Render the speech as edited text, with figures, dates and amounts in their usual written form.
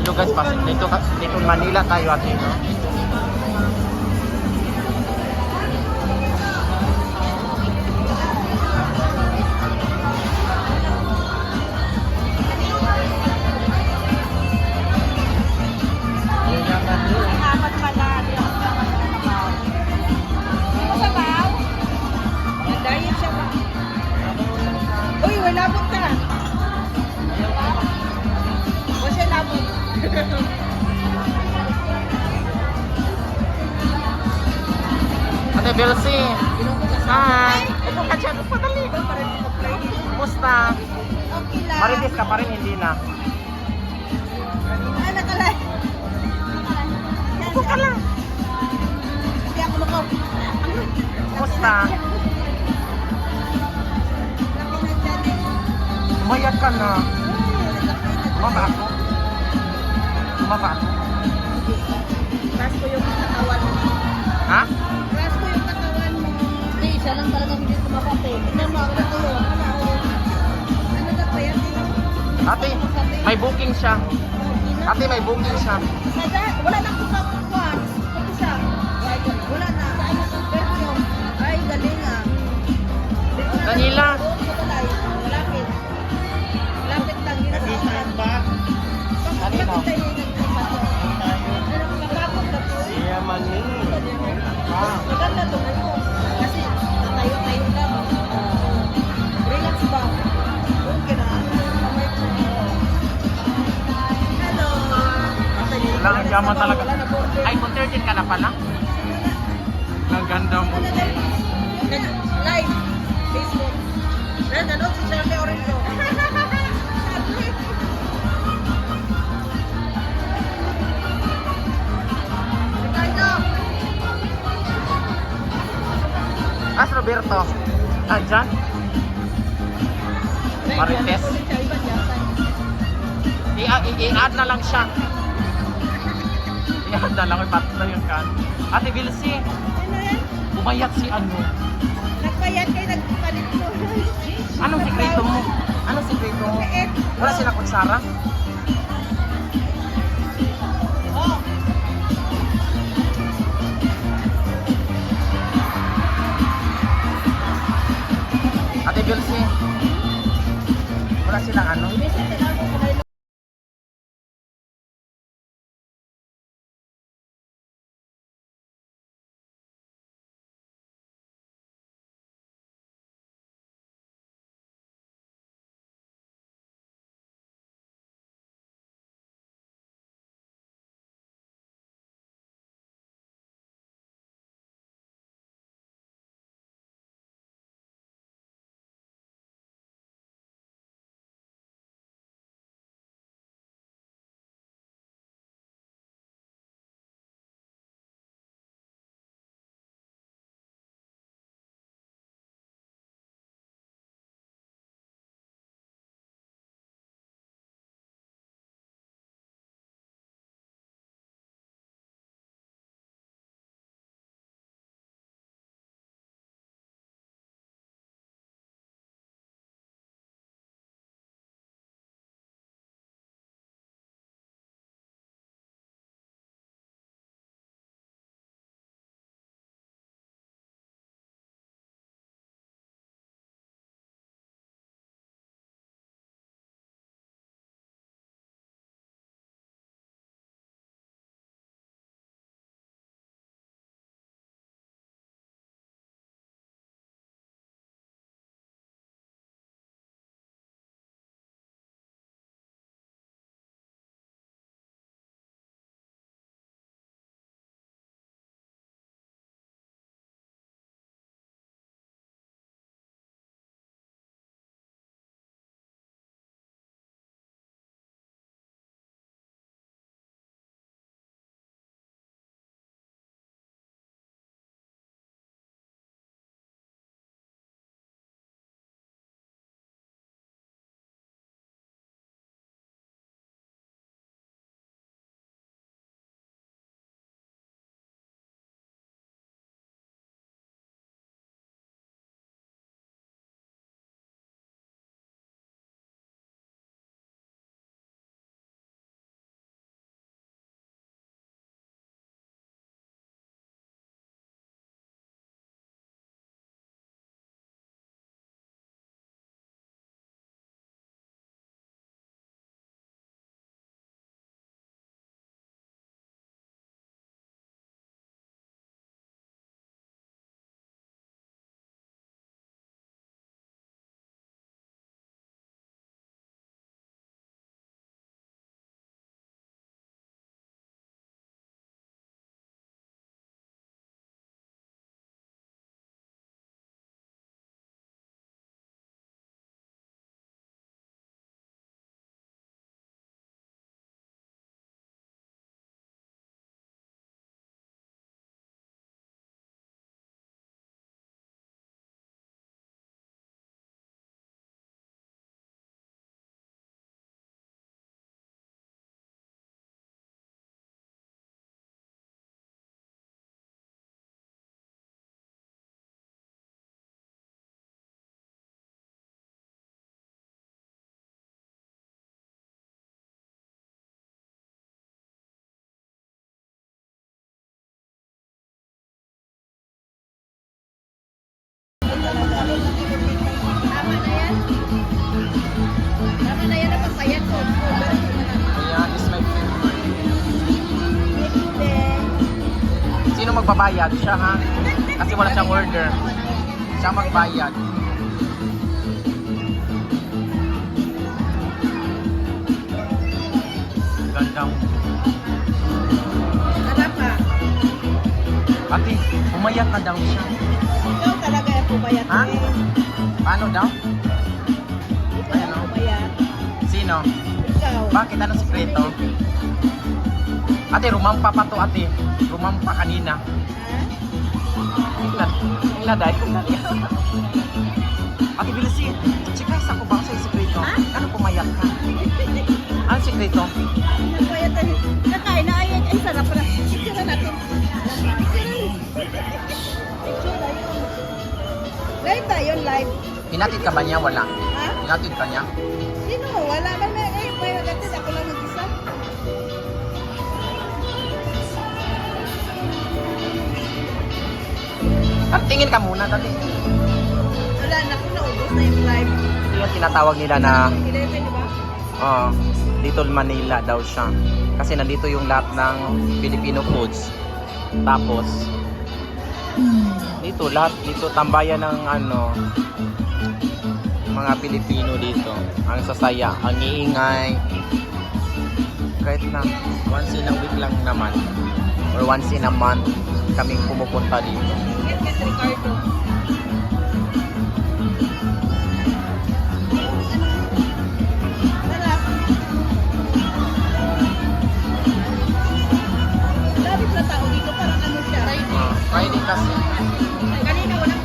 Ito guys, dito Manila tayo ate, no? Apat pala. Di ako nakakabaw. Ano ba baw? Nag-diet siya ba? Uy, wala labot ka. O siya labot. Ate Belsi. Hi. Upo ka dyan. Upo dali. Kumusta? Okay lang. Marites ka pa rin, hindi na. Ay, nakalay. Upo ka lang. Hindi ako lukaw. Kumusta? Umayat ka na. Tumaba ako. Tumaba ako. Crush ko yung katawan mo. Ha? Crush ko yung katawan mo. Hindi, siya lang talaga hindi tumapate. Tignan mo, ako na tuyo. Ano na pa yan? Ate, may booking siya. Ate, may booking siya. Wala na po kakuan. Ito siya. Wala na. Perfume. Ay, galing ah. Danila. Malapit. Malapit lang. Nag-iisip ba? Kanino? Iya mani. Ah. Maganda to ngayon. Kasi tayo-tayo lang. Relax ba? Okay na. Hello. Wala ang yaman talaga. Ay, kung 13 ka na pala. Ang ganda mo. Live. Facebook. Red, ano? Si Charlie Orenzo. Ricardo. As Roberto. Andyan? Marites. I-add na lang siya. I-add na lang. Ipatos na yung kan. Ate Vilsi, Ano yan? umayat si ano. Nagpayat kayo, nagpalit mo. Anong sikreto mo? Anong sikreto mo? Wala sila kutsara? Oh. Ate Vilsi, wala silang ano? Visit Sino magbabayad? Siya ha? Kasi wala siyang order. Siya magbayad. Gandang. Anak ka. Ate, umayak na daw siya. Ikaw talaga yung pumayat. Ha? Paano daw? Ikaw Ayan, ang oh. pumayat. Sino? Ikaw. Bakit? Anong sikreto? Ate, rumampa pa to ate. Rumampa kanina. Ha? Ila dahil. Ate, bilisi. Chika, isa ko ba sa sikreto? Ha? Ano pumayak ka? Anong sikreto? Pumayat eh. Nakain na ayan. Ay, sarap pala. Picture natin. Live tayo, live. Hinatid ka ba niya? Wala. Ha? Hinatid ka niya? Sino? Wala man may ngayon. May nagatid. Ako lang mag-isa. Tingin ka muna dati. Wala na. Kung naubos na yung live. Ito yung tinatawag nila na 11, di ba? Little Manila daw siya. Kasi nandito yung lahat ng Filipino foods. Tapos dito lahat dito tambayan ng mga Pilipino dito. Ang sasaya, ang iingay. Kahit na once in a week lang naman or once in a month kaming pumupunta dito. Get Ricardo.